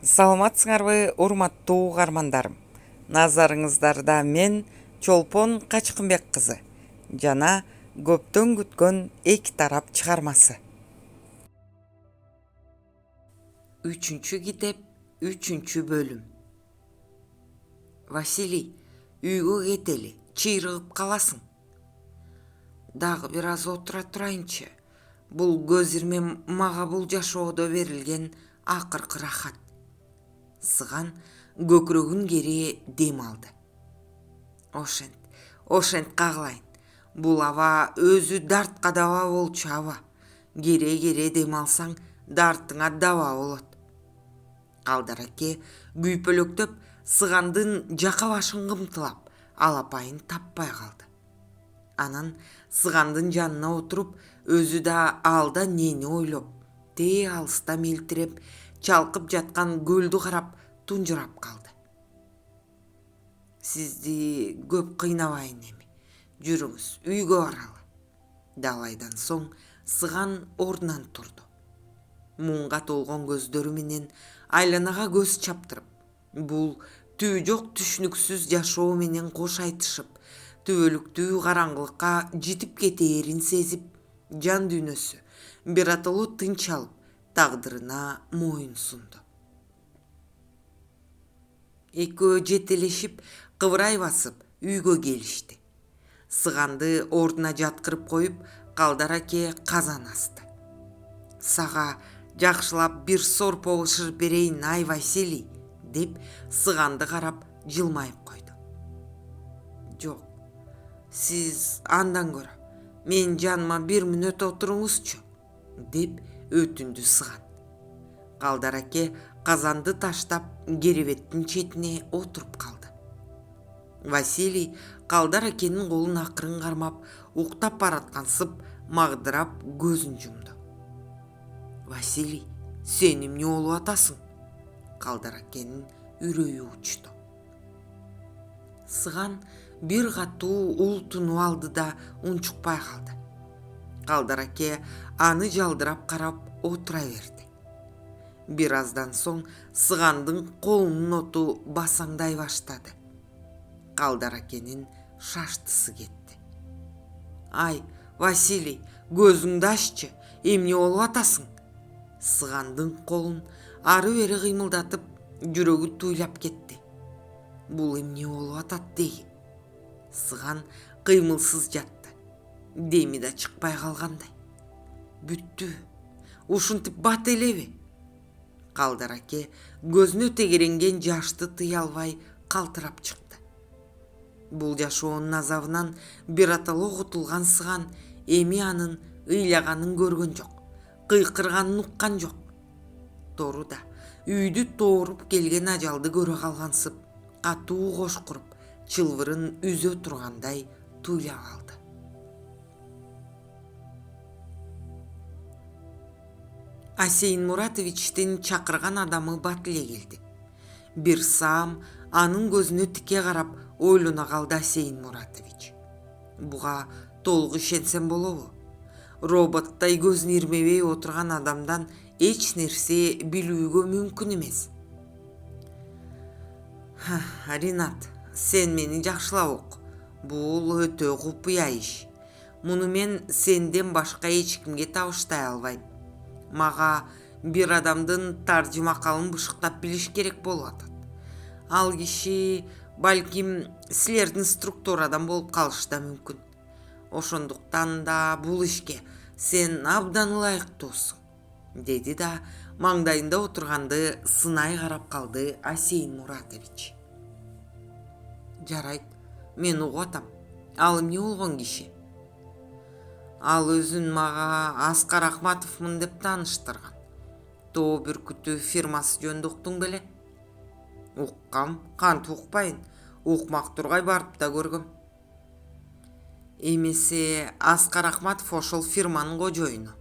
Саламатсыңарбы, урматтуу угармандарым. Назарыңыздарда мен Чолпон Качкынбек кызы жана көптөн күткөн эки тарап чыгармасы. Үчүнчү китеп, үчүнчү бөлүм. Василий, үйгө кетели, чыйрыгып каласың. Дагы бир аз отура турайынчы. Бул көз ирме мага бул жашоодо берилген акыркы рахат. Сыган көкүрөгүн кери дем алды. Ошент кагылайын. Бул аба өзү дартка даба болчу аба. Кере дем алсаң, дартыңа даба болот. Калдар аке күйпөлөктөп Сыгандын жака башын кымтылап, алапайын таппай калды. Анан Сыгандын жанына отуруп, өзү да алда нени ойлоп, тээ алыста мелтиреп, чалкып жаткан көлдү карап тунжурап калды. Сизди көп кыйнабайын эми. Жүрүңүз, үйгө баралы. Далайдан соң Сыган ордунан турду. Муңга толгон көздөрү менен айланага көз чаптырып, бул түбү жок түшүнүксүз жашоо менен кош айтышып, түбөлүктүү караңгылыкка житип кетээрин сезип, жан дүйнөсү биротоло тынч алып, тагдырына моюн сунду. Экөө жетелешип, кыбырай басып, үйгө келишти. Сыганды ордуна жаткырып коюп, Калдар аке казан асты. Сага жакшылап бир сорпо бышырып берейин, ай Василий, деп Сыганды карап жылмайып койду. Жок, сиз андан көрө менин жаныма бир мүнөт отуруңузчу, деп өтүндү Сыган. Калдар аке казанды таштап керебеттин четине отуруп калды. Василий Калдар акенин колун акырын кармап, уктап бараткансып, магдырап көзүн жумду. Василий, сен эмне болуп атасың? Калдар акенин үрөйү учту. Сыган бир катуу ултунуп алды да унчукпай калды. Калдар аке аны жалдырап карап отура берди. Бир аздан соң Сыгандын колунун оту басаңдай баштады. Калдар акенин шаштысы кетти. Ай, Василий, көзүңдү аччы, эмне болуп атасың? Сыгандын колун ары-бери кыймылдатып, жүрөгү туйлап кетти. Бул эмне болуп атат деги? Сыган кыймылсыз жатты. Деми да чыкпай калгандай. Бүттү. Ушинтип бат элеби? Калдар аке көзүнө тегеренген жашты тыя албай калтырап чыкты. Бул жашоонун азабынан биротоло кутулган Сыган эми анын ыйлаганын көргөн жок, кыйкырганын уккан жок. Тору да үйдү тооруп келген ажалды көрө калгансып, катуу кош куруп, чылбырын үзө тургандай туйлап алды. Асейин Муратовичтин чакырган адамы бат эле келди. Бир саам анын көзүнө тике карап ойлоно калды Асейин Муратович. Буга толук ишенсем болобу? Роботтой көзүн ирмебей отурган адамдан эч нерсе билүүгө мүмкүн эмес. Ринат, сен мени жакшылап ук. Бул өтө купуя иш. Муну мен сенден башка эч кимге табыштай албайм. Мага бир адамдын таржымакалын бышыктап билиш керек болуп атат. Ал киши балким силердин структурадан болуп калышы да мүмкүн. Ошондуктан да бул ишке сен абдан ылайыктуусуң, деди да маңдайында отурганды сынай карап калды Асейин Муратович. Жарайт, мен угуп атам. Ал эмне болгон киши? Ал өзүн мага Аскар Акматовмун деп тааныштырган. Тоо бүркүтү фирмасы жөнүндө уктуң беле? Уккам, кантип укпайын? Укмак тургай барып да көргөм. Эмесе Аскар Акматов ошол фирманын кожоюну.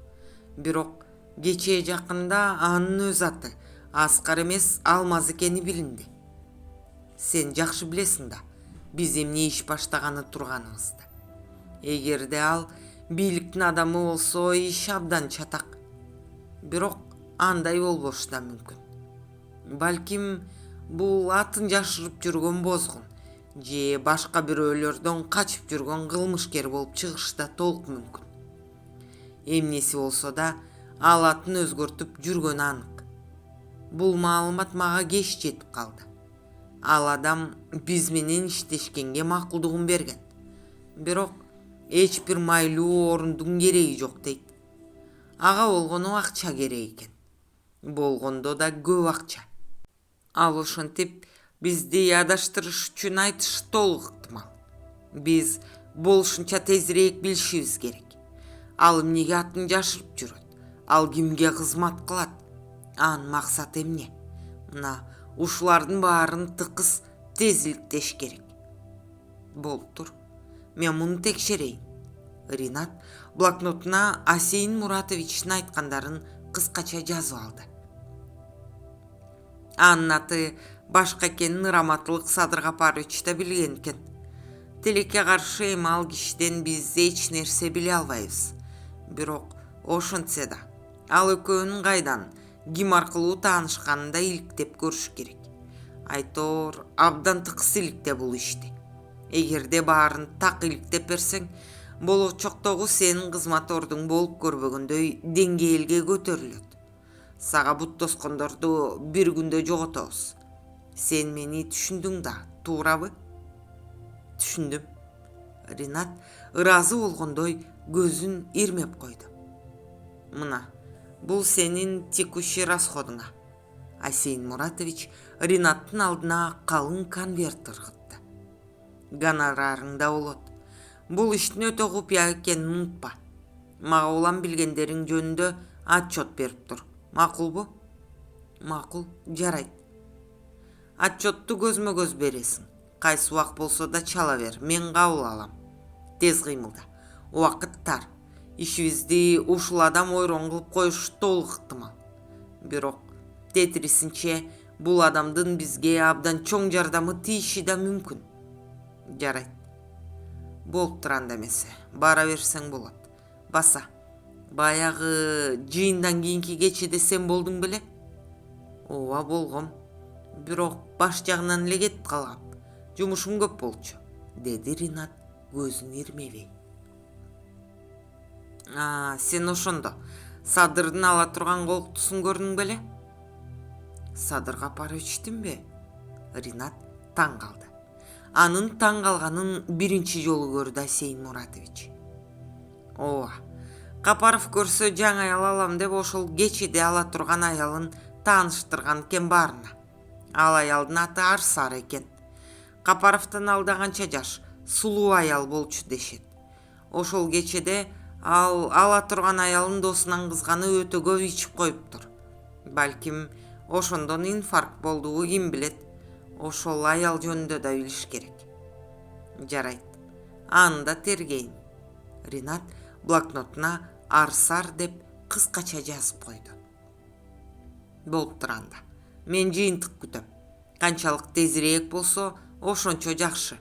Бирок кечээ жакында анын өз аты Аскар эмес Алмаз экени билинди. Сен жакшы билесиң да, биз эмне иш баштаганы турганыбызды. Эгерде ал бийликтин адамы болсо, иш абдан чатак. Бирок андай болбошу да мүмкүн. Балким бул атын жашырып жүргөн бозгун же башка бирөөлөрдөн качып жүргөн кылмышкер болуп чыгышы да толук мүмкүн. Эмнеси болсо да ал атын өзгөртүп жүргөнү анык. Бул маалымат мага кеч жетип калды. Ал адам биз менен иштешкенге макулдугун берген. Бирок эч бир майлуу орундун кереги жок дейт. Ага болгону акча керек экен. Болгондо да көп акча. Ал ошентип бизди адаштырыш үчүн айтышы толук ыктымал. Биз болушунча тезирээк билишибиз керек. Ал эмнеге атын жашырып жүрөт? Ал кимге кызмат кылат? Анын максаты эмне? Мына ушулардын баарын тыкыз тез иликтеш керек. Болуптур. Мен муну текшерейин. Ринат блокнотуна Асейин Муратовичтин айткандарын кыскача жазып алды. Анын аты башка экенин Раматылык Садыргапарович да билген экен. Тилекке каршы эми ал кишиден биз эч нерсе биле албайбыз. Бирок ошентсе да ал экөөнүн кайдан, ким аркылуу таанышканын да иликтеп көрүш керек. Айтор абдан тыкыз иликте бул ишти. Эгерде баарын так иликтеп берсең, болочоктогу сенин кызматордуң болуп көрбөгөндөй деңгээлге көтөрүлөт. Сага бут тоскондорду бир күндө жоготобуз. Сен мени түшүндүң да, туурабы? Түшүндүм. Ринат ыраазы болгондой көзүн ирмеп койду. Мына, бул сенин текущий расходуңа. Асейин Муратович Ринаттын алдына калың конверт ыргытты. Гонорарыңда болот. Бул иштин өтө купуя экенин унутпа. Мага улам билгендериң жөнүндө отчет берип тур. Макулбу? Макул, жарайт. Отчетту көзмө көз бересиң. Кайсы убак болсо да чала бер, мен кабыл алам. Тез кыймылда. Убакыт тар. Ишибизди ушул адам ойрон кылып коюшу толук ыктымал. Бирок тетрисинче бул адамдын бизге абдан чоң жардамы тийиши да мүмкүн. Жарайт. Болуптур анда эмесе. Бара берсең болот. Баса. Баягы жыйындан кийинки кечеде сен болдуң беле? Ооба, болгом. Бирок баш жагынан эле кетип калгам. Жумушум көп болчу, деди Ринат көзүн ирмебей. Сен ошондо Садырдын ала турган колуктусун көрдүң беле? Садыргапаровичтинби? Ринат таң калды. Анын таң калганын биринчи жолу көрдү Асейин Муратович. Ооба. Капаров көрсө жаңы аял алам деп ошол кечеде ала турган аялын тааныштырган экен баарына. Ал аялдын аты Арсар экен. Капаровдун алда канча жаш, сулуу аял болчу дешет. Ошол кечеде ал ала турган аялын досунан кызганы өтө көп ичип коюптур. Балким ошондон инфаркт болдубу, ким билет. Ошол аял жөнүндө да билиш керек. Жарайт. Аны да тергейин. Ринат блокнотуна Арсар деп кыскача жазып койду. Болуптур анда. Мен жыйынтык күтөм. Канчалык тезирээк болсо, ошончо жакшы.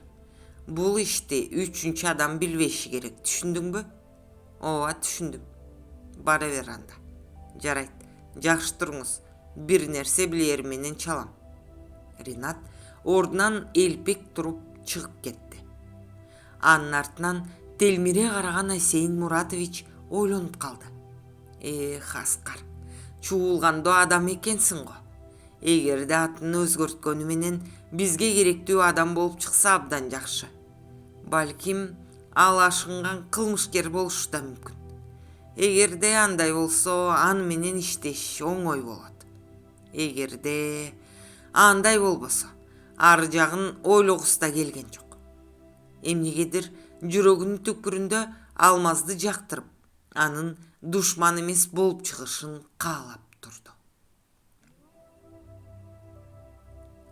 Бул ишти үчүнчү адам билбеши керек, түшүндүңбү? Ооба, түшүндүм. Бара бер анда. Жарайт. Жакшы туруңуз. Бир нерсе билери менен чалам. Ринат ордунан элпек туруп чыгып кетти. Анын артынан телмире караган Асейин Муратович ойлонуп калды. Аскар, чуулгандо адам экенсиң го. Эгерде атын өзгөрткөнү менен бизге керектүү адам болуп чыкса абдан жакшы. Балким ал ашынган кылмышкер болушу да мүмкүн. Эгерде андай болсо, аны менен иштеш оңой болот. Эгерде андай болбосо, ар жагын ойлогус да келген жок. Эмнегедир жүрөгүнүн түкпүрүндө Алмазды жактырып, анын душман эмес болуп чыгышын каалап турду.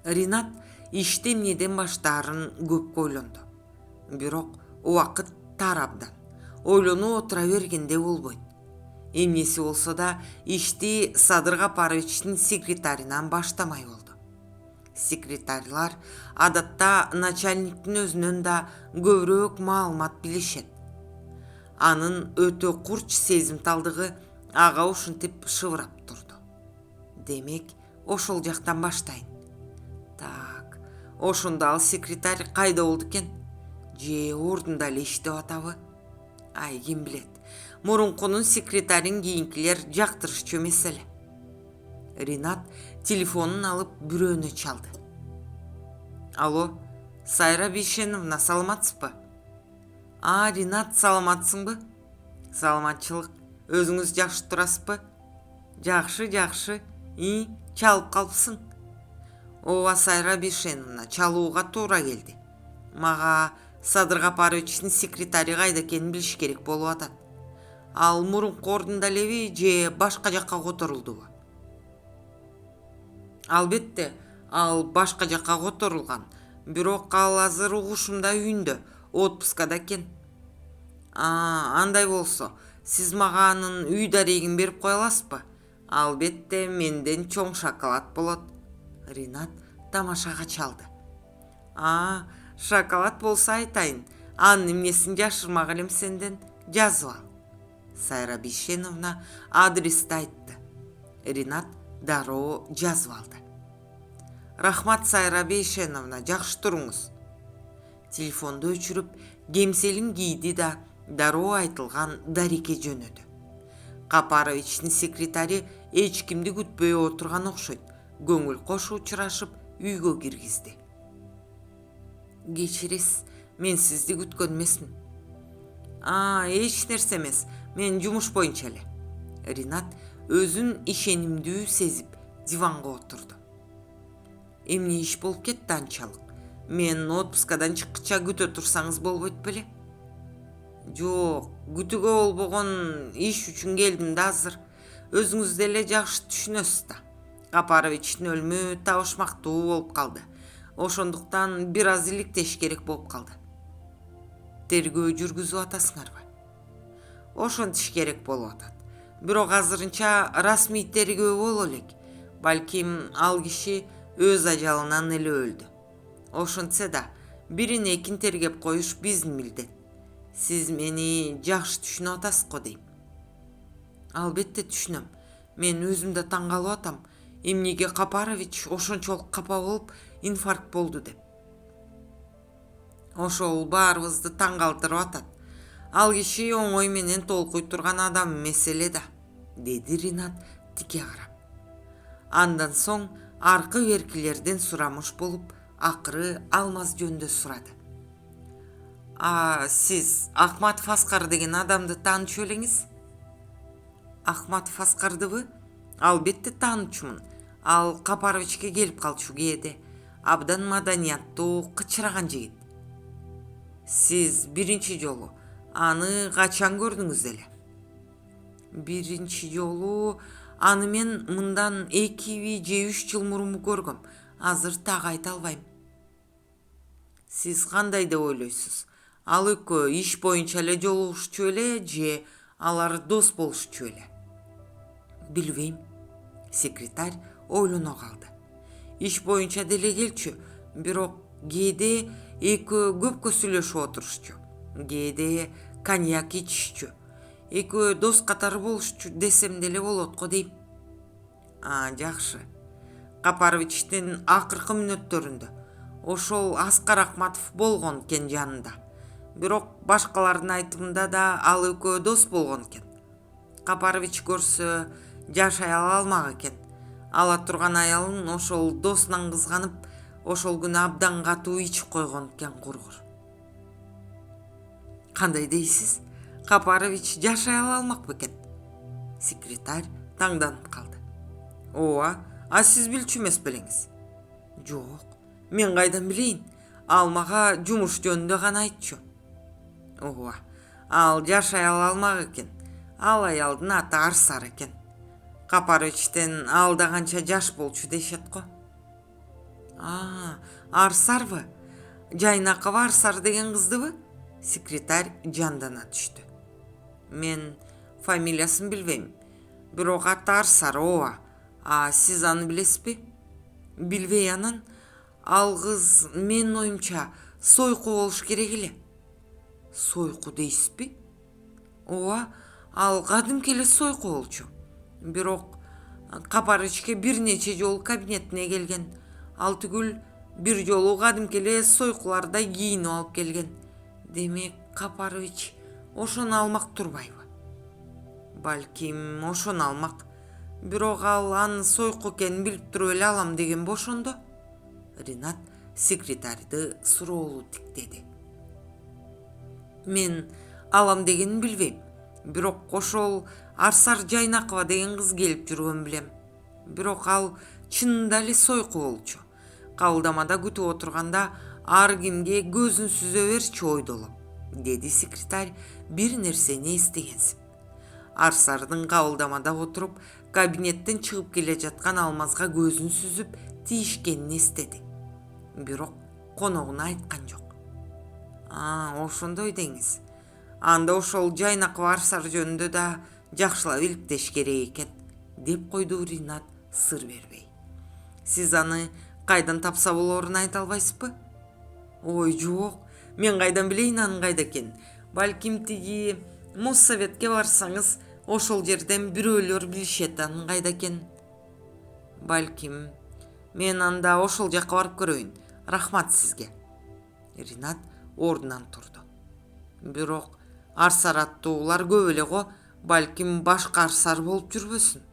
Ринат ишти эмнеден баштаарын көп ойлонду. Бирок убакыт тар абдан. Ойлонуп отура бергенде болбойт. Эмнеси болсо да ишти Садыргапаровичтин секретарынан баштамай болду. Секретарлар адатта начальниктин өзүнөн да көбүрөөк маалымат билишет. Анын өтө курч сезимталдыгы ага ушинтип шыбырап турду. Демек, ошол жактан баштайын. Так, ошондо ал секретарь кайда болду экен? Же ордунда эле иштеп атабы? Ай, ким билет. Мурункунун секретарин кийинкилер жактырышчу эмес эле. Ринат телефонун алып бирөөнө чалды. Алло, Сайра Бейшеновна, саламатсызбы? Ринат, саламатсыңбы? Саламатчылык. Өзүңүз жакшы турасызбы? Жакшы, жакшы. Чалып калыпсың? Ооба, Сайра Бейшеновна, чалууга туура келди. Мага Садыр Капаровичтин секретари кайда экенин билиш керек болуп атат. Ал мурунку ордунда элеби же башка жакка которулдубу? Албетте, ал башка жакка которулган. Бирок ал азыр угушумда үйүндө, отпускада экен. Андай болсо, сиз мага анын үй дарегин берип кое аласызбы? Албетте, менден чоң шоколад болот. Ринат тамашага чалды. Шоколад болсо айтайын, анын эмнесин жашырмак элем сенден, жазып ал. Сайра Бейшеновна адрести айтты. Ринат дароо жазып алды. Рахмат, Сайра Бейшеновна, жакшы туруңуз. Телефонду өчүрүп, кемселин кийди да дароо айтылган дарекке жөнөдү. Капаровичтин секретари эч кимди күтпөй отурган окшойт. Көңүл кош учурашып үйгө киргизди. Кечириз, мен сизди күткөн эмесмин. Эч нерсе эмес, мен жумуш боюнча эле. Ринат өзүн ишенимдүү сезип диванга отурду. Эмне иш болуп кетти анчалык? Мен отпускадан чыккыча күтө турсаңыз болбойт беле? Жок, күтүүгө болбогон иш үчүн келдим да азыр. Өзүңүз деле жакшы түшүнөсүз да. Капаровичтин өлүмү табышмактуу болуп калды. Ошондуктан бир аз иликтеш керек болуп калды. Тергөө жүргүзүп атасыңарбы? Ошентиш керек болуп атат. Бирок азырынча расмий тергөө боло элек. Балким ал киши өз ажалынан эле өлдү. Ошентсе да, бирин экин тергеп коюш биздин милдет. Сиз мени жакшы түшүнүп атасыз го дейм. Албетте түшүнөм. Мен өзүм да таң калып атам. Эмнеге Капарович ошончолук капа болуп инфаркт болду деп. Ошол баарыбызды таң калтырып атат. Ал киши оңой менен толкуй турган адам эмес эле да, деди Ринат тике карап. Андан соң аркы беркилерден сурамыш болуп, акыры Алмаз жөнүндө сурады. Сиз Акматов Аскар деген адамды таанычу элеңиз? Акматов Аскардыбы? Албетте таанычумун. Ал Капаровичке келип калчу кээде. Абдан маданияттуу, кычыраган жигит. Сиз биринчи жолу аны качан көрдүңүз эле? Биринчи жолу аны мен мындан 2 же 3 жыл мурун көргөм. Азыр так айта албайм. Сиз кандай деп ойлойсуз? Ал экөө иш боюнча эле жолугушчу эле же алар дос болушчу эле? Билбейм. Секретарь ойлоно калды. Иш боюнча деле келчү, бирок кээде экөө көпкө сүйлөшүп отурушчу. Кээде коньяк ичишчү. Экөө дос катары болушчу десем деле болот го дейм. Жакшы. Капаровичтин акыркы мүнөттөрүндө ошол Аскар Акматов болгон экен жанында. Бирок башкалардын айтымында да ал экөө дос болгон экен. Капарович көрсө жашай ала алмак экен. Ала турган аялын ошол досунан кызганып, ошол күнү абдан катуу ичип койгон экен кургур. Кандай дейсиз? Капарович жашай ала алмак бекен? Секретарь таңданып калды. Ооба, сиз билчү эмес белеңиз? Жок, мен кайдан билейин? Ал мага жумуш жөнүндө гана айтчу. Ооба, ал жашай ала алмак экен. Ал аялдын аты Арсар экен. Капаровичтен ал да канча жаш болчу дешет го. Арсарбы? Жайнакова Арсар деген кыздыбы? Секретарь жандана түштү. Мен фамилиясын билбейм. Бирок аты Арсар, ооба. Сиз аны билесизби? Билбей анан, ал кыз менин оюмча сойку болуш керек эле. Сойку дейсизби? Ооба, ал кадимки эле сойку болчу. Бирок Капарычке бир нече жолу кабинетине келген. Ал түгүл бир жолу кадимки эле сойкулардай кийинип алып келген. Демек Капарович ошону алмак турбайбы? Балким ошону алмак. Бирок ал анын сойку экенин билип туруп эле алам деген бошондо. Ринат секретарды суроолуу тиктеди. Мен алам дегенин билбейм. Бирок ошол Арсар Жайнакова деген кыз келип жүргөн билем. Бирок ал чынында эле сойку болчу. Кабылдамада күтүп отурганда ар кимге көзүн сүзө берчи ойдолоп, деди секретарь бир нерсени эстегенсип. Арсардын кабылдамада отуруп, кабинеттен чыгып келе жаткан Алмазга көзүн сүзүп тийишкенин эстеди. Бирок коногуна айткан жок. Ошондой деңиз. Анда ошол Жайнакова Арсар жөнүндө да жакшылап иликтеш керек экен, деп койду Ринат сыр бербей. Сиз аны кайдан тапса болоорун айта албайсызбы? Ой, жок, мен кайдан билейин анын кайда экенин. Балким тиги Моссоветке барсаңыз, ошол жерден бирөөлөр билишет анын кайда экенин. Балким, мен анда ошол жакка барып көрөйүн. Рахмат сизге. Ринат ордунан турду. Бирок Арсар аттуулар көп эле го, балким башка Арсар болуп жүрбөсүн.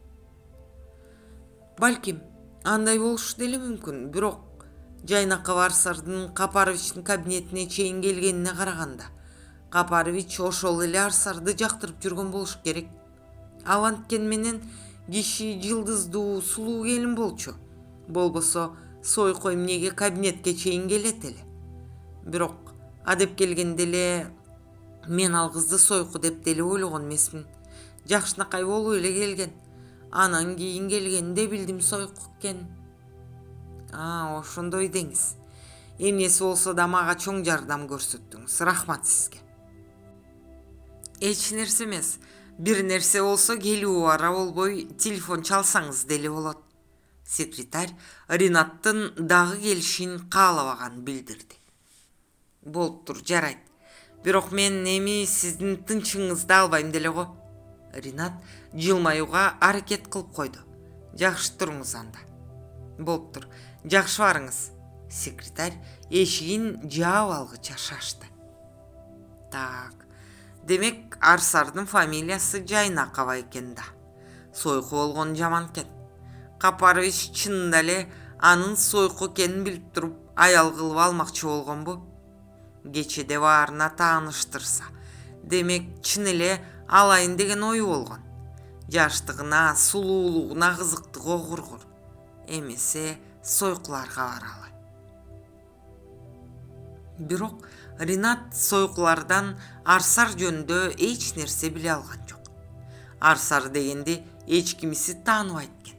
Балким, андай болушу деле мүмкүн, бирок Жайнакова Арсардын Капаровичтин кабинетине чейин келгенине караганда, Капарович ошол эле Арсарды жактырып жүргөн болуш керек. Ал анткени менен киши жылдыздуу, сулуу келин болчу. Болбосо сойку эмнеге кабинетке чейин келет эле. Бирок адеп келгенде эле мен ал кызды сойку деп деле ойлогон эмесмин. Жакшынакай болуп эле келген. Анан кийин келгенде билдим сойку экенин. Ошондой деңиз. Эмнеси болсо да мага чоң жардам көрсөттүңүз. Рахмат сизге. Эч нерсе эмес. Бир нерсе болсо келүү ара болбой телефон чалсаңыз деле болот. Секретарь Ринаттын дагы келишин каалабаганын билдирди. Болуптур, жарайт. Бирок мен эми сиздин тынчыңызды албайм деле го. Ринат жылмаюуга аракет кылып койду. Жакшы туруңуз анда. Болуптур, жакшы барыңыз. Секретарь эшигин жаап алгыча шашты. Так, демек Арсардын фамилиясы Жайнакова экен да. Сойку болгон жаман экен. Капарович чынында эле анын сойку экенин билип туруп аял кылып алмакчы болгонбу? Кечеде баарына тааныштырса, демек чын эле алайын деген ою болгон. Жаштыгына, сулуулугуна кызыктыгы кургур. Эмесе сойкуларга баралы. Бирок Ринат сойкулардан Арсар жөнүндө эч нерсе биле алган жок. Арсар дегенди эч кимиси тааныбайт экен.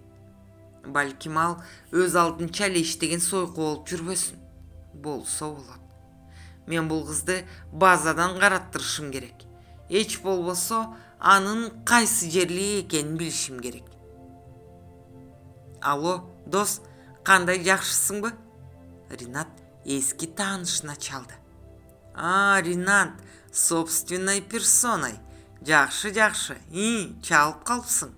Балким ал өз алдынча эле иштеген сойку болуп жүрбөсүн. Болсо болот. Мен бул кызды базадан караттырышым керек. Эч болбосо анын кайсы жерли экенин билишим керек. Алло, дос, кандай, жакшысыңбы? Ринат эски таанышына чалды. Ринат, собственной персоной. Жакшы, чалып калыпсың.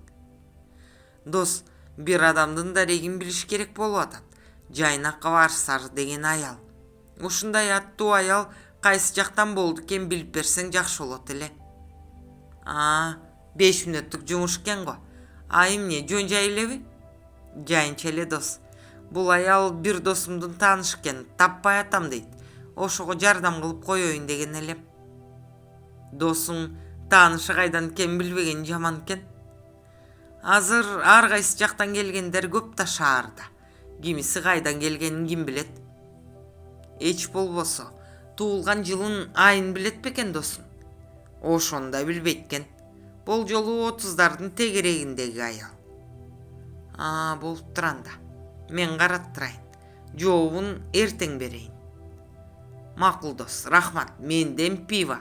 Дос, бир адамдын дарегин билиш керек болуп атат. Жайнакова Арсар деген аял. Ушундай аттуу аял кайсы жактан болду экен билип берсең жакшы болот эле. 5 мүнөттүк жумуш экен го. Эмне, жөн жай элеби? Жайынча эле, дос. Бул аял бир досумдун таанышы экен, таппай атам дейт. Ошого жардам кылып коеюн деген элем. Досуң таанышы кайдан экенин билбеген жаман экен. Азыр ар кайсы жактан келгендер көп да шаарда. Кимиси кайдан келгенин ким билет? Эч болбосо туулган жылын айын билет бекен досуң? Ошону да билбейт экен. Бул жолу 30дардын тегерегиндеги аял. Болуптур анда. Мен караттырайын. Жообун эртең берейин. Макул дос, рахмат. Менден пиво.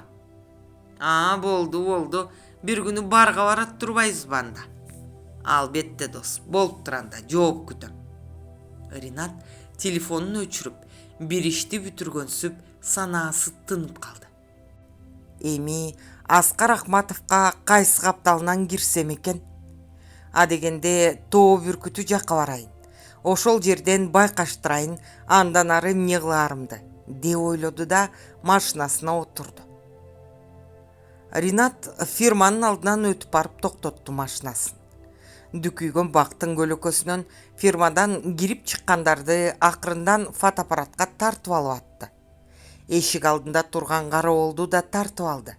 Болду. Бир күнү барга барат турбайбызбы анда? Албетте дос, болуптур анда. Жооп күтөм. Ринат телефонун өчүрүп, бир ишти бүтүргөнсүп санаасы тынып калды. Эми Аскар Ахматовго кайсы капталынан кирсем экен? Адегенде тоо бүркүтү жакка барайын. Ошол жерден байкаштырайын, андан ары эмне кылаарымды деп ойлоду да машинасына отурду. Ринат фирманын алдынан өтүп барып токтотту машинасын. Дүкүйгөн бактын көлөкөсүнөн фирмадан кирип чыккандарды акырындан фотоаппаратка тартып алып атты. Эшик алдында турган кароолду да тартып алды.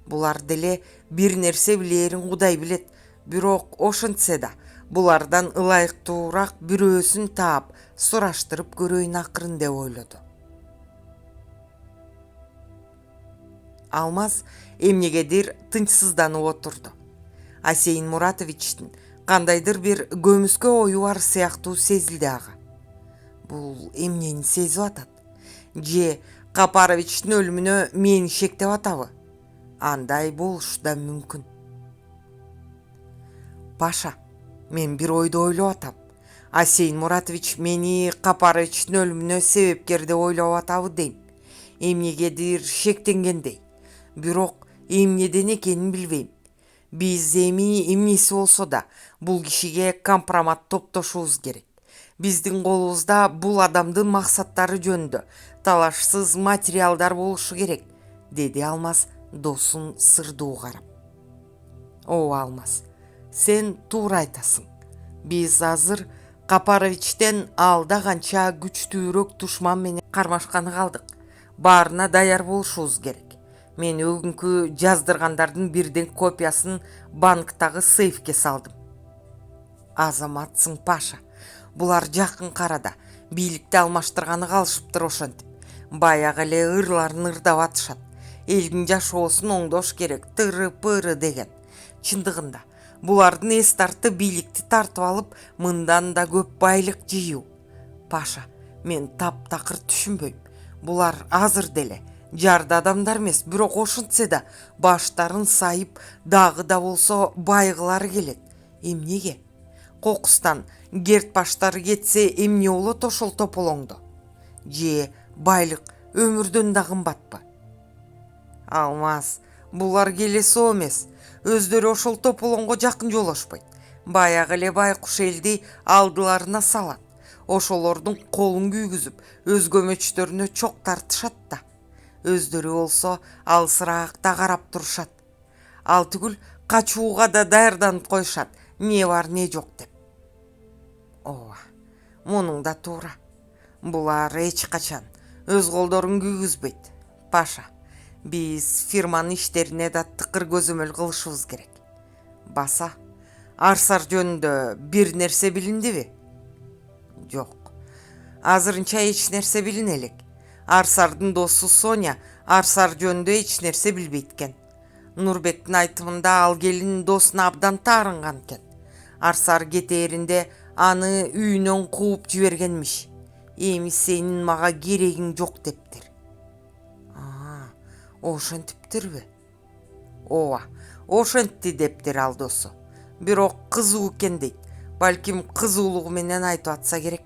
Булар деле бир нерсе билээрин Кудай билет, бирок ошентсе да булардан ылайыктуураак бирөөсүн таап сураштырып көрөйүн акырын деп ойлоду. Алмаз эмнегедир тынчсызданып отурду. Асейин Муратовичтин кандайдыр бир көмүскө ою бар сыяктуу сезилди ага. Бул эмнени сезип атат? Же Капаровичтин өлүмүнө мени шектеп атабы? Андай болушу да мүмкүн. Паша, мен бир ойду ойлоп атам. Асейин Муратович мени Капаровичтин өлүмүнө себепкер деп ойлоп атабы дейм. Эмнегедир шектенгендей. Бирок эмнеден экенин билбейм. Биз эми эмнеси болсо да бул кишиге компромат топтошубуз керек. Биздин колубузда бул адамдын максаттары жөнүндө талашсыз материалдар болушу керек, деди Алмаз досун сырдуу карап. Ооба Алмаз, сен туура айтасың. Биз азыр Капаровичтен алда канча күчтүүрөөк душман менен кармашканы калдык. Баарына даяр болушубуз керек. Мен өгүнкү жаздыргандардын бирден копиясын банктагы сейфке салдым. Азаматсың, Паша. Булар жакын карада бийликти алмаштырганы калышыптыр ошентип. Баягы эле ырларын ырдап атышат. Элдин жашоосун оңдош керек, тыры-пыры деген. Чындыгында булардын эс тарты бийликти тартып алып, мындан да көп байлык жыйуу. Паша, мен таптакыр түшүнбөйм. Булар азыр деле жарды адамдар эмес, бирок ошентсе да баштарын сайып, дагы да болсо байгылары келет. Эмнеге? Кокустан керт баштары кетсе эмне болот ошол тополоңдо? Же байлык өмүрдөн да кымбатпы? Алмаз, булар келесоо эмес. Өздөрү ошол тополоңго жакын жолошпойт. Баягы эле байкуш элди алдыларына салат. Ошолордун колун күйгүзүп, өз көмөчтөрүнө чок тартышат да. Өздөрү болсо алысыраак да карап турушат. Ал түгүл качууга да даярданып коюшат, не бар не жок деп. Ооба, мунуң да туура. Булар эч качан өз колдорун күйгүзбөйт. Паша, биз фирманын иштерине да тыкыр көзөмөл кылышыбыз керек. Баса, Арсар жөнүндө бир нерсе билиндиби? Жок. Азырынча эч нерсе билине элек. Арсардын досу Соня Арсар жөнүндө эч нерсе билбейт экен. Нурбектин айтымында ал келин досуна абдан таарынган экен. Арсар кетээринде аны үйүнөн кууп жибергенмиш. Эми сенин мага керегиң жок дептир. Ошентиптирби? Ооба, ошентти дептир ал досу. Бирок кызуу экен дейт. Балким кызуулугу менен айтып атса керек.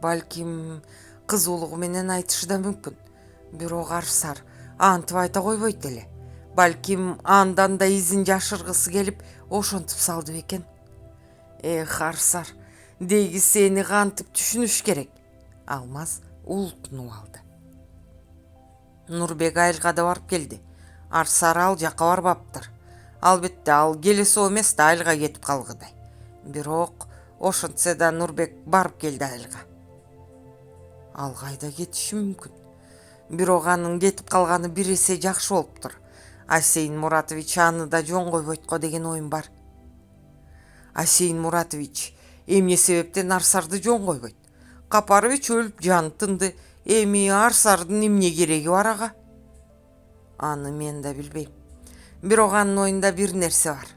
Балким кызуулугу менен айтышы да мүмкүн. Бирок Арсар антип айта койбойт эле. Балким андан да изин жашыргысы келип ошентип салды бекен. Эх, Арсар, деги сени кантип түшүнүш керек? Алмаз улутунуп алды. Нурбек айылга да барып келди. Арсар ал жакка барбаптыр. Албетте ал келесоо эмес да айылга кетип калгыдай. Бирок ошентсе да Нурбек барып келди айылга. Ал кайда кетиши мүмкүн? Бирок анын кетип калганы бир эсе жакшы болуптур. Асейин Муратович аны да жөн койбойт го деген оюм бар. Асейин Муратович эмне себептен Арсарды жөн койбойт? Капарович өлүп жаны тынды. Эми Арсардын эмне кереги бар ага? Аны мен да билбейм. Бирок анын оюнда бир нерсе бар.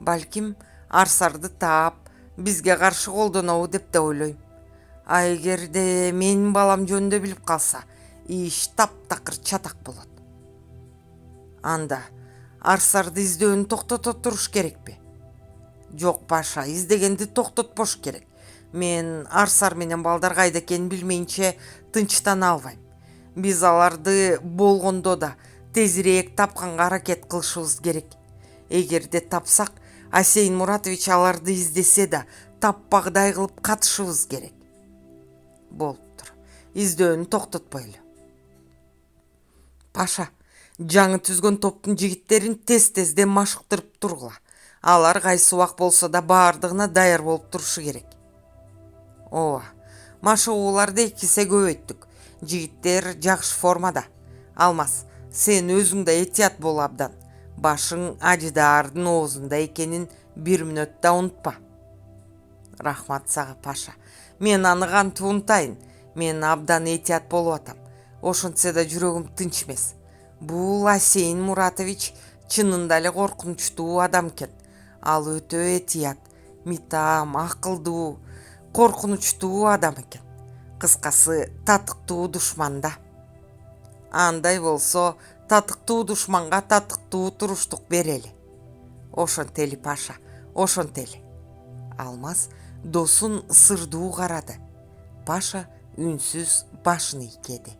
Балким Арсарды таап бизге каршы колдонобу деп да ойлойм. А эгерде менин балам жөнүндө билип калса, иш таптакыр чатак болот. Анда Арсарды издөөнү токтото туруш керекпи? Жок, Паша, издегенди токтотпош керек. Мен Арсар менен балдар кайда экенин билмейинче тынчтана албайм. Биз аларды болгондо да тезирээк тапканга аракет кылышыбыз керек. Эгерде тапсак, Асейин Муратович аларды издесе да таппагыдай кылып катышыбыз керек. Болуптур. Издөөнү токтотпойлу. Паша, жаңы түзгөн топтун жигиттерин тез-тезден машыктырып тургула. Алар кайсы убак болсо да баардыгына даяр болуп турушу керек. Ооба, машыгууларды 2 эсе көбөйттүк. Жигиттер жакшы формада. Алмаз, сен өзүң да этият бол абдан. Башың ажыдаардын оозунда экенин 1 мүнөт да унутпа. Рахмат сага, Паша. Мен аны кантип унутайын? Мен абдан этият болуп атам. Ошентсе да жүрөгүм тынч эмес. Бул Асейин Муратович чынында эле коркунучтуу адам экен. Ал өтө этият, митам, акылдуу, коркунучтуу адам экен. Кыскасы, татыктуу душман да. Андай болсо, татыктуу душманга татыктуу туруштук берели. Ошентели, Паша, ошентели. Алмаз досун сырдуу карады. Паша үнсүз башын ийкеди.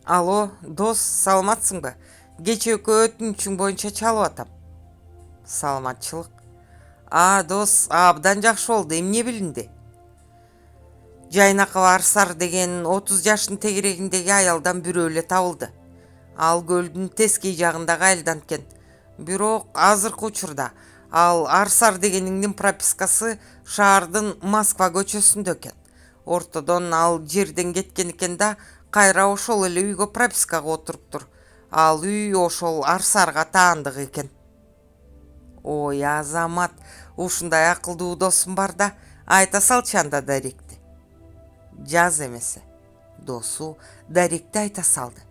Алло, дос, саламатсыңбы? Кечээкү өтүнүчүң боюнча чалып атам. Саламатчылык. Дос, абдан жакшы болду. Эмне билинди? Жайнакова Арсар деген 30 жаштын тегерегиндеги аялдан бирөө эле табылды. Ал көлдүн тескей жагындагы айылдан экен. Бирок азыркы учурда ал Арсар дегениңдин пропискасы шаардын Москва көчөсүндө экен. Ортодон ал жерден кеткен экен да кайра ошол эле үйгө пропискага отуруптур. Ал үй ошол Арсарга таандык экен. Ой, Азамат, ушундай акылдуу досум бар да, айта салчы анда даректи. Жаз эмесе. Досу даректи айта салды.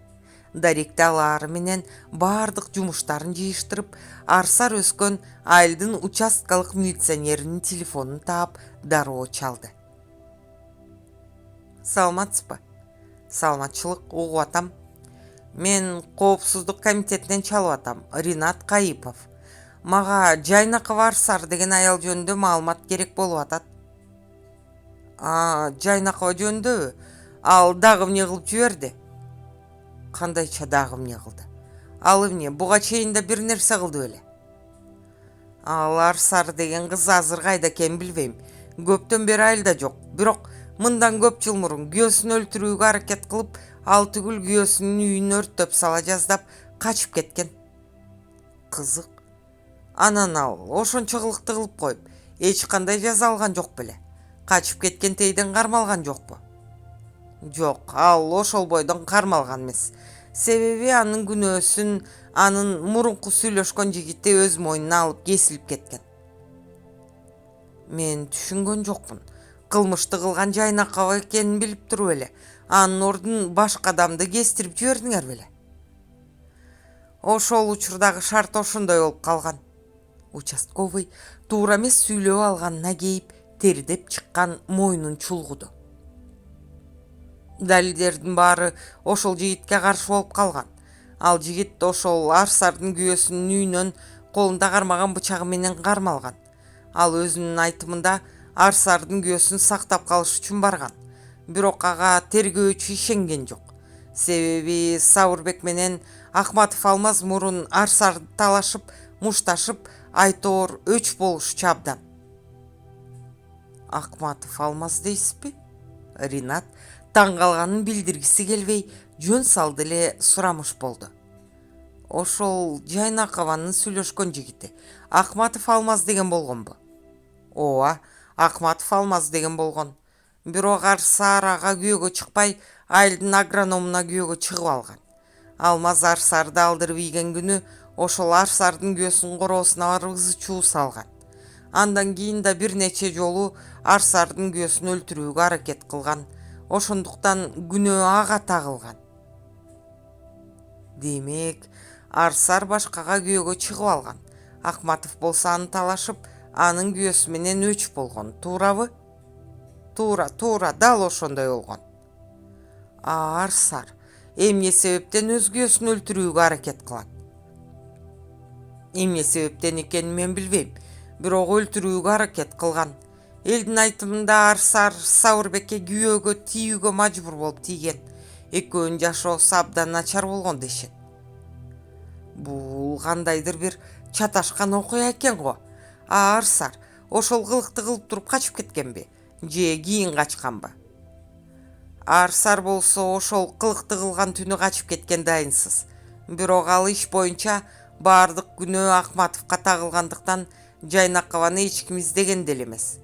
Даректи алары менен баардык жумуштарын жыйыштырып, Арсар өскөн айылдын участкалык милиционеринин телефонун таап дароо чалды. Саламатсызбы? Саламатчылык, угуп атам. Мен коопсуздук комитетинен чалып атам. Ринат Кайыпов. Мага Жайнакова Арсар деген аял жөнүндө маалымат керек болуп атат. Жайнакова жөнүндөбү? Ал дагы эмне кылып жиберди? Кандайча дагы эмне кылды? Ал эмне, буга чейин да бир нерсе кылды беле? Ал Арсар деген кыз азыр кайда экенин билбейм. Көптөн бери айылда жок. Бирок мындан көп жыл мурун күйөөсүн өлтүрүүгө аракет кылып, ал түгүл күйөөсүнүн үйүн өрттөп сала жаздап качып кеткен. Кызык. Анан ал ошончо кылыкты кылып коюп, эч кандай жаза алган жок беле? Качып кеткен тейден кармалган жокпу? Жок, ал ошол бойдон кармалган эмес. Себеби анын күнөөсүн анын мурунку сүйлөшкөн жигити өз мойнуна алып кесилип кеткен. Мен түшүнгөн жокмун. Кылмышты кылган Жайнакова экенин билип туруп эле, анын ордун башка адамды кестирип жибердиңер беле? Ошол учурдагы шарт ошондой болуп калган. Участковый туура эмес сүйлөп алганына кейип, тердеп чыккан мойнун чулгуду. Далилдердин баары ошол жигитке каршы болуп калган. Ал жигит ошол Арсардын күйөөсүнүн үйүнөн колунда кармаган бычагы менен кармалган. Ал өзүнүн айтымында Арсардын күйөөсүн сактап калыш үчүн барган. Бирок ага тергөөчү ишенген жок. Себеби Сабырбек менен Акматов Алмаз мурун Арсарды талашып, мушташып, айтоор өч болушчу абдан. Акматов Алмаз дейсизби? Ринат таң калганын билдиргиси келбей, жөн салды эле сурамыш болду. Ошол Жайнакованын сүйлөшкөн жигити Акматов Алмаз деген болгонбу? Ооба, Акматов Алмаз деген болгон. Бирок Арсар ага күйөөгө чыкпай, айылдын агрономуна күйөөгө чыгып алган. Алмаз Арсарды алдырып ийген күнү ошол Арсардын күйөөсүнүн короосуна барып ызы чуу салган. Андан кийин да бир нече жолу Арсардын күйөөсүн өлтүрүүгө аракет кылган. Ошондуктан күнөө ага тагылган. Демек, Арсар башкага күйөөгө чыгып алган. Акматов болсо аны талашып, анын күйөөсү менен өч болгон, туурабы? Туура, дал ошондой болгон. Арсар эмне себептен өз күйөөсүн өлтүрүүгө аракет кылат? Эмне себептен экенин мен билбейм, бирок өлтүрүүгө аракет кылган. Элдин айтымында Арсар Сабырбекке күйөөгө тийүүгө мажбур болуп тийген. Экөөнүн жашоосу абдан начар болгон дешет. Бул кандайдыр бир чаташкан окуя экен го. Арсар ошол кылыкты кылып туруп качып кеткенби? Же кийин качканбы? Арсар болсо ошол кылыкты кылган түнү качып кеткен дайынсыз. Бирок ал иш боюнча баардык күнөө Акматовго тагылгандыктан Жайнакованы эч ким издеген деле эмес.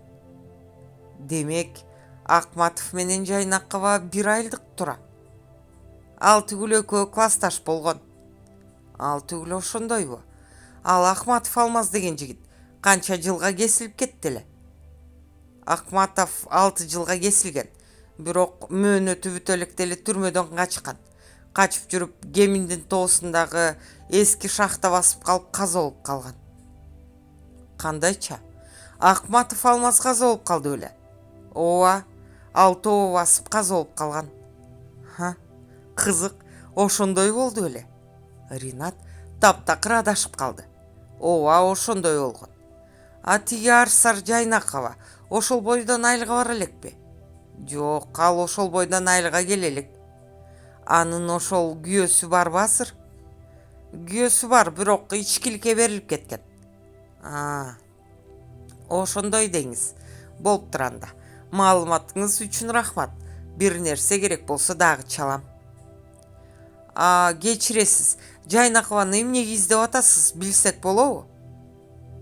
Демек, Акматов менен Жайнакова бир айылдык тура. Ал түгүл экөө классташ болгон. Ал түгүл ошондойбу? Ал Акматов Алмаз деген жигит канча жылга кесилип кетти эле. Акматов 6 жылга кесилген. Бирок мөөнөтү бүтө электе эле түрмөдөн качкан. Качып жүрүп Кеминдин тоосундагы эски шахта басып калып каза болуп калган. Кандайча? Акматов Алмаз каза болуп калды беле? Ооба, ал тоо басып каза болуп калган. Кызык, ошондой болду беле? Ринат таптакыр адашып калды. Ооба, ошондой болгон. А тиги Арсар Жайнакова ошол бойдон айылга бара элекпи? Жок, ал ошол бойдон айылга келе элек. Анын ошол күйөөсү барбы азыр? Күйөөсү бар, бирок ичкиликке берилип кеткен. Ошондой деңиз. Болуптур анда. Маалыматыңыз үчүн рахмат. Бир нерсе керек болсо дагы чалам. Кечиресиз, Жайнакованы эмнеге издеп атасыз, билсек болобу?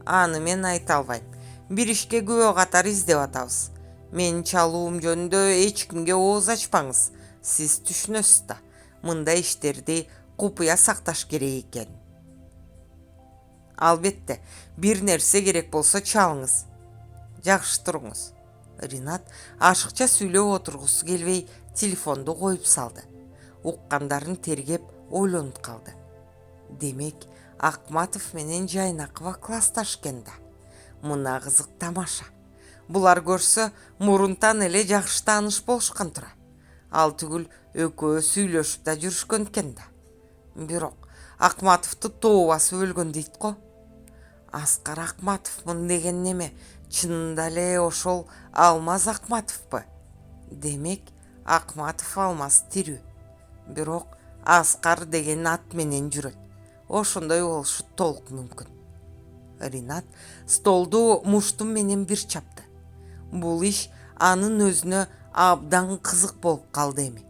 Аны мен айта албайм. Бир ишке күбө катары издеп атабыз. Менин чалуум жөнүндө эч кимге ооз ачпаңыз. Сиз түшүнөсүз да. Мындай иштерди купуя сакташ керек экен. Албетте, бир нерсе керек болсо чалыңыз. Жакшы туруңуз. Ринат ашыкча сүйлөп отургусу келбей телефонду коюп салды. Уккандарын тергеп ойлонуп калды. Демек, Акматов менен Жайнакова классташ экен да. Мына кызык тамаша. Булар көрсө мурунтан эле жакшы тааныш болушкан тура. Ал түгүл экөө сүйлөшүп да жүрүшкөн экен да. Бирок Акматовду тоо басып өлгөн дейт го. Аскар Акматовмун деген неме чынында эле ошол Алмаз Акматовпу? Демек, Акматов Алмаз тирүү. Бирок Аскар деген ат менен жүрөт. Ошондой болушу толук мүмкүн. Ринат столду муштум менен бир чапты. Бул иш анын өзүнө абдан кызык болуп калды эми.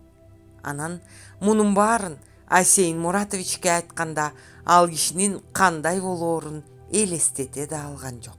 Анан мунун баарын Асейин Муратовичке айтканда ал кишинин кандай болоорун элестете да алган жок.